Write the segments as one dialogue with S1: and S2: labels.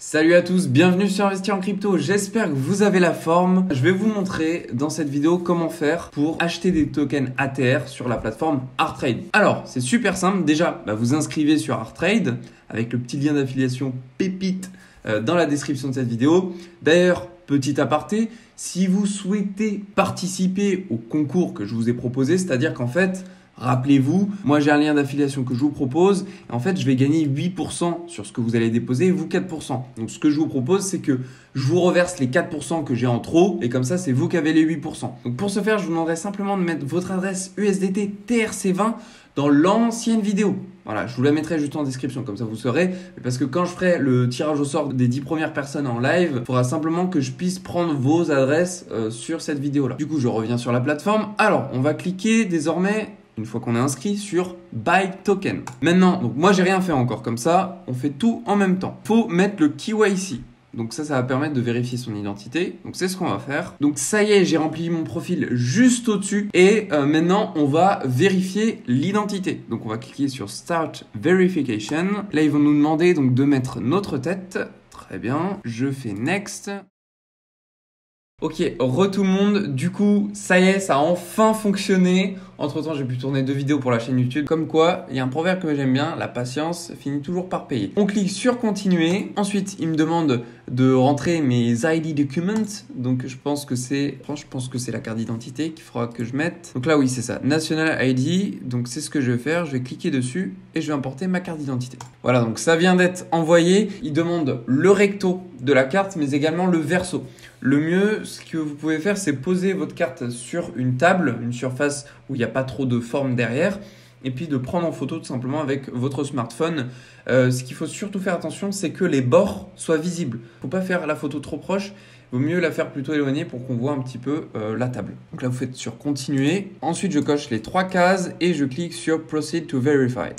S1: Salut à tous, bienvenue sur Investir en Crypto, j'espère que vous avez la forme. Je vais vous montrer dans cette vidéo comment faire pour acheter des tokens ATR sur la plateforme ArtTrade. Alors, c'est super simple, déjà vous inscrivez sur ArtTrade avec le petit lien d'affiliation pépite dans la description de cette vidéo. D'ailleurs, petit aparté, si vous souhaitez participer au concours que je vous ai proposé, c'est-à-dire qu'en fait, rappelez-vous, moi j'ai un lien d'affiliation que je vous propose et en fait je vais gagner 8% sur ce que vous allez déposer et vous 4%. Donc ce que je vous propose c'est que je vous reverse les 4% que j'ai en trop et comme ça c'est vous qui avez les 8%. Donc pour ce faire je vous demanderai simplement de mettre votre adresse USDT TRC20 dans l'ancienne vidéo. Voilà, je vous la mettrai juste en description, comme ça vous saurez. Parce que quand je ferai le tirage au sort des 10 premières personnes en live, il faudra simplement que je puisse prendre vos adresses sur cette vidéo-là. Du coup, je reviens sur la plateforme. Alors, on va cliquer désormais, une fois qu'on est inscrit, sur Buy Token. Maintenant, donc moi, j'ai rien fait encore. Comme ça, on fait tout en même temps. Il faut mettre le KYC. Donc ça va permettre de vérifier son identité. Donc c'est ce qu'on va faire. Donc ça y est, j'ai rempli mon profil juste au-dessus. Et maintenant, on va vérifier l'identité. Donc on va cliquer sur Start Verification. Là, ils vont nous demander donc de mettre notre tête. Très bien. Je fais Next. Ok, tout le monde, du coup, ça y est, ça a enfin fonctionné. Entre temps, j'ai pu tourner 2 vidéos pour la chaîne YouTube. Comme quoi, il y a un proverbe que j'aime bien, la patience finit toujours par payer. On clique sur continuer. Ensuite, il me demande de rentrer mes ID documents. Donc, je pense que c'est la carte d'identité qu'il faudra que je mette. Donc là, oui, c'est ça, National ID. Donc, c'est ce que je vais faire. Je vais cliquer dessus et je vais importer ma carte d'identité. Voilà, donc ça vient d'être envoyé. Il demande le recto de la carte, mais également le verso. Le mieux, ce que vous pouvez faire, c'est poser votre carte sur une table, une surface où il n'y a pas trop de forme derrière, et puis de prendre en photo tout simplement avec votre smartphone. Ce qu'il faut surtout faire attention, c'est que les bords soient visibles. Il ne faut pas faire la photo trop proche, il vaut mieux la faire plutôt éloignée pour qu'on voit un petit peu la table. Donc là, vous faites sur continuer. Ensuite, je coche les 3 cases et je clique sur Proceed to Verify.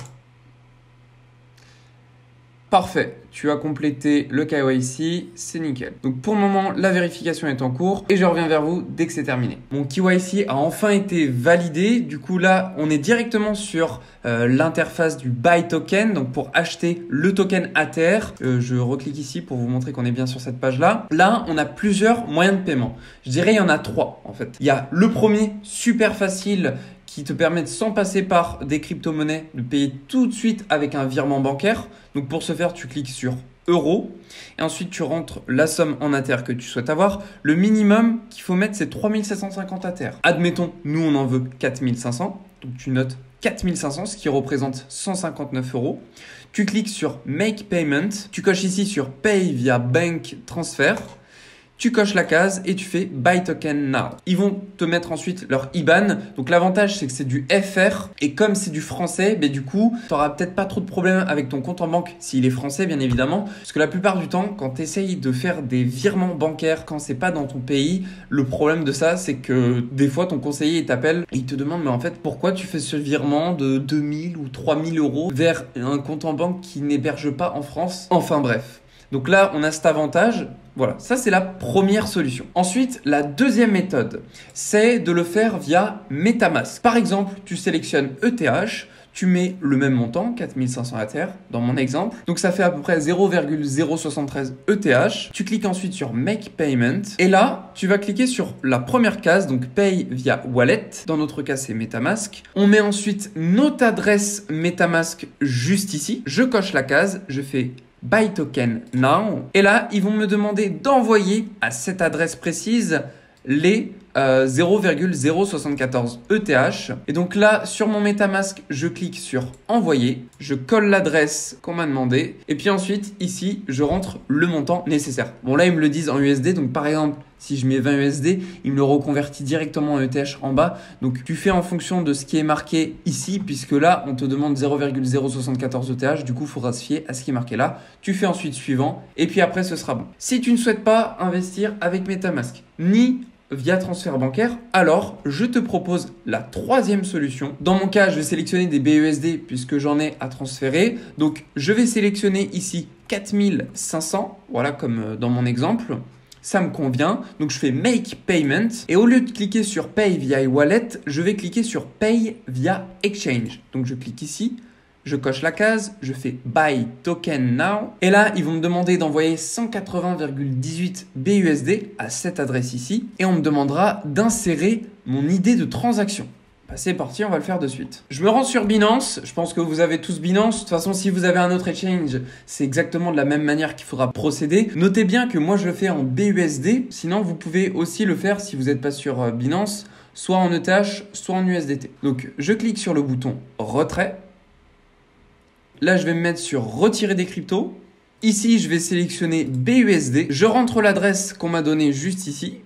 S1: Parfait, tu as complété le KYC, c'est nickel. Donc pour le moment, la vérification est en cours et je reviens vers vous dès que c'est terminé. Mon KYC a enfin été validé. Du coup là, on est directement sur l'interface du Buy Token. Donc pour acheter le token ATR, je reclique ici pour vous montrer qu'on est bien sur cette page-là. Là, on a plusieurs moyens de paiement. Je dirais il y en a 3 en fait. Il y a le premier, super facile, qui te permet, sans passer par des crypto-monnaies, de payer tout de suite avec un virement bancaire. Donc pour ce faire, tu cliques sur Euro et ensuite tu rentres la somme en ATR que tu souhaites avoir. Le minimum qu'il faut mettre, c'est 3750 ATR. Admettons, nous on en veut 4500, donc tu notes 4500, ce qui représente 159 €. Tu cliques sur Make Payment, tu coches ici sur Pay via Bank Transfer. Tu coches la case et tu fais Buy Token Now. Ils vont te mettre ensuite leur IBAN. Donc l'avantage, c'est que c'est du FR. Et comme c'est du français, du coup, tu n'auras peut-être pas trop de problèmes avec ton compte en banque s'il est français, bien évidemment. Parce que la plupart du temps, quand tu essayes de faire des virements bancaires quand c'est pas dans ton pays, le problème de ça, c'est que des fois, ton conseiller t'appelle et il te demande, mais en fait, pourquoi tu fais ce virement de 2000 ou 3000 € vers un compte en banque qui n'héberge pas en France? Enfin bref. Donc là, on a cet avantage. Voilà, ça c'est la première solution. Ensuite, la deuxième méthode, c'est de le faire via MetaMask. Par exemple, tu sélectionnes ETH, tu mets le même montant, 4500 ATR dans mon exemple. Donc ça fait à peu près 0,073 ETH. Tu cliques ensuite sur Make Payment. Et là, tu vas cliquer sur la première case, donc Pay via Wallet. Dans notre cas, c'est MetaMask. On met ensuite notre adresse MetaMask juste ici. Je coche la case, je fais Buy Token Now. Et là, ils vont me demander d'envoyer à cette adresse précise les 0,074 ETH. Et donc là, sur mon MetaMask, je clique sur Envoyer. Je colle l'adresse qu'on m'a demandé. Et puis ensuite, ici, je rentre le montant nécessaire. Bon, là, ils me le disent en USD. Donc par exemple, si je mets 20 USD, il me le reconvertit directement en ETH en bas. Donc tu fais en fonction de ce qui est marqué ici, puisque là, on te demande 0,074 ETH. Du coup, il faudra se fier à ce qui est marqué là. Tu fais ensuite suivant. Et puis après, ce sera bon. Si tu ne souhaites pas investir avec MetaMask, ni via transfert bancaire, alors je te propose la troisième solution. Dans mon cas, je vais sélectionner des BUSD puisque j'en ai à transférer. Donc, je vais sélectionner ici 4500, voilà comme dans mon exemple. Ça me convient. Donc, je fais Make Payment et au lieu de cliquer sur Pay via Wallet, je vais cliquer sur Pay via Exchange. Donc, je clique ici. Je coche la case, je fais Buy Token Now. Et là, ils vont me demander d'envoyer 180,18 BUSD à cette adresse ici. Et on me demandera d'insérer mon idée de transaction. Bah, c'est parti, on va le faire de suite. Je me rends sur Binance. Je pense que vous avez tous Binance. De toute façon, si vous avez un autre exchange, c'est exactement de la même manière qu'il faudra procéder. Notez bien que moi, je le fais en BUSD. Sinon, vous pouvez aussi le faire si vous n'êtes pas sur Binance, soit en ETH, soit en USDT. Donc, je clique sur le bouton retrait. Là, je vais me mettre sur retirer des cryptos. Ici, je vais sélectionner BUSD. Je rentre l'adresse qu'on m'a donnée juste ici.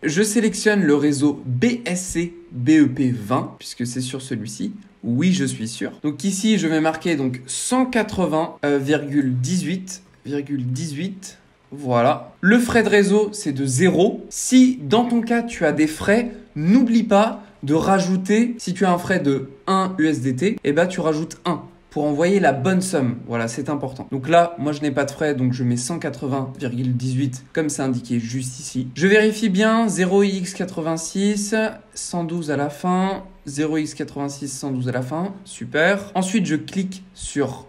S1: Je sélectionne le réseau BSC BEP20 puisque c'est sur celui-ci. Oui, je suis sûr. Donc ici, je vais marquer donc 180,18,18. Voilà. Le frais de réseau, c'est de 0. Si dans ton cas, tu as des frais, n'oublie pas de rajouter, si tu as un frais de 1 USDT, eh ben, tu rajoutes 1 pour envoyer la bonne somme. Voilà, c'est important. Donc là, moi, je n'ai pas de frais, donc je mets 180,18 comme c'est indiqué juste ici. Je vérifie bien 0x86, 112 à la fin, 0x86, 112 à la fin. Super. Ensuite, je clique sur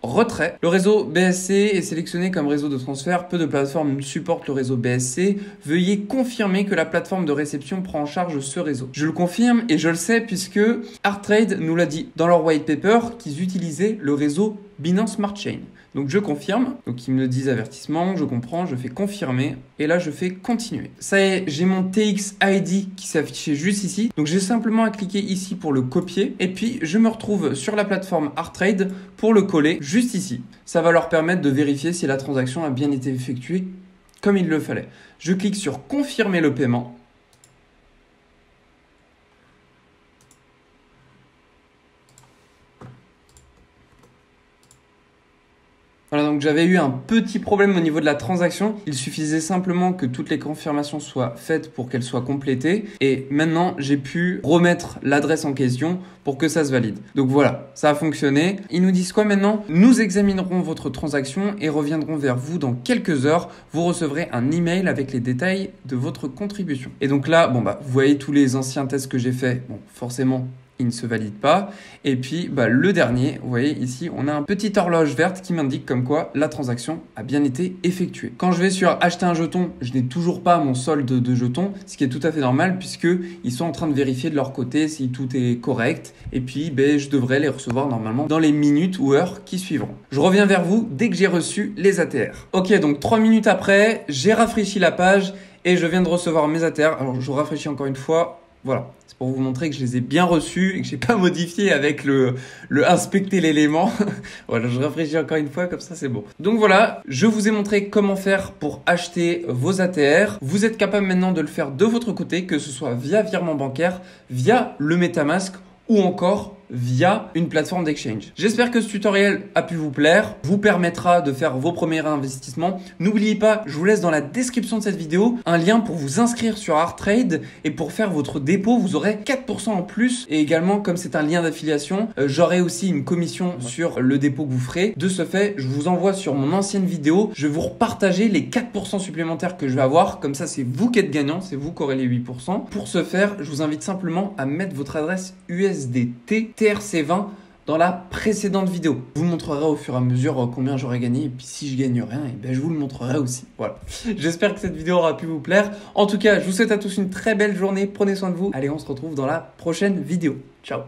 S1: retrait. Le réseau BSC est sélectionné comme réseau de transfert. Peu de plateformes supportent le réseau BSC. Veuillez confirmer que la plateforme de réception prend en charge ce réseau. Je le confirme et je le sais puisque ArtTrade nous l'a dit dans leur white paper qu'ils utilisaient le réseau Binance Smart Chain. Donc je confirme, donc ils me le disent avertissement, je comprends, je fais confirmer et là je fais continuer. Ça y est, j'ai mon TX ID qui s'est affiché juste ici. Donc j'ai simplement à cliquer ici pour le copier et puis je me retrouve sur la plateforme ArtTrade pour le coller juste ici. Ça va leur permettre de vérifier si la transaction a bien été effectuée comme il le fallait. Je clique sur confirmer le paiement. Voilà, donc j'avais eu un petit problème au niveau de la transaction. Il suffisait simplement que toutes les confirmations soient faites pour qu'elles soient complétées. Et maintenant, j'ai pu remettre l'adresse en question pour que ça se valide. Donc voilà, ça a fonctionné. Ils nous disent quoi maintenant? Nous examinerons votre transaction et reviendrons vers vous dans quelques heures. Vous recevrez un email avec les détails de votre contribution. Et donc là, bon bah, vous voyez tous les anciens tests que j'ai faits. Bon, forcément, il ne se valide pas. Et puis le dernier, vous voyez ici, on a un petit horloge verte qui m'indique comme quoi la transaction a bien été effectuée. Quand je vais sur acheter un jeton, je n'ai toujours pas mon solde de jetons, ce qui est tout à fait normal puisque ils sont en train de vérifier de leur côté si tout est correct. Et puis je devrais les recevoir normalement dans les minutes ou heures qui suivront. Je reviens vers vous dès que j'ai reçu les ATR. Ok, donc 3 minutes après, j'ai rafraîchi la page et je viens de recevoir mes ATR. Alors je rafraîchis encore une fois. Voilà, c'est pour vous montrer que je les ai bien reçus et que j'ai pas modifié avec le inspecter l'élément. Voilà, je rafraîchis encore une fois, comme ça c'est bon. Donc voilà, je vous ai montré comment faire pour acheter vos ATR. Vous êtes capable maintenant de le faire de votre côté, que ce soit via virement bancaire, via le MetaMask ou encore via une plateforme d'exchange. J'espère que ce tutoriel a pu vous plaire, vous permettra de faire vos premiers investissements. N'oubliez pas, je vous laisse dans la description de cette vidéo un lien pour vous inscrire sur ArtTrade et pour faire votre dépôt, vous aurez 4% en plus. Et également, comme c'est un lien d'affiliation, j'aurai aussi une commission sur le dépôt que vous ferez. De ce fait, je vous envoie sur mon ancienne vidéo, je vais vous repartager les 4% supplémentaires que je vais avoir. Comme ça, c'est vous qui êtes gagnant, c'est vous qui aurez les 8%. Pour ce faire, je vous invite simplement à mettre votre adresse USDT TRC20 dans la précédente vidéo. Je vous montrerai au fur et à mesure combien j'aurai gagné et puis si je gagne rien, je vous le montrerai aussi. Voilà. J'espère que cette vidéo aura pu vous plaire. En tout cas, je vous souhaite à tous une très belle journée. Prenez soin de vous. Allez, on se retrouve dans la prochaine vidéo. Ciao.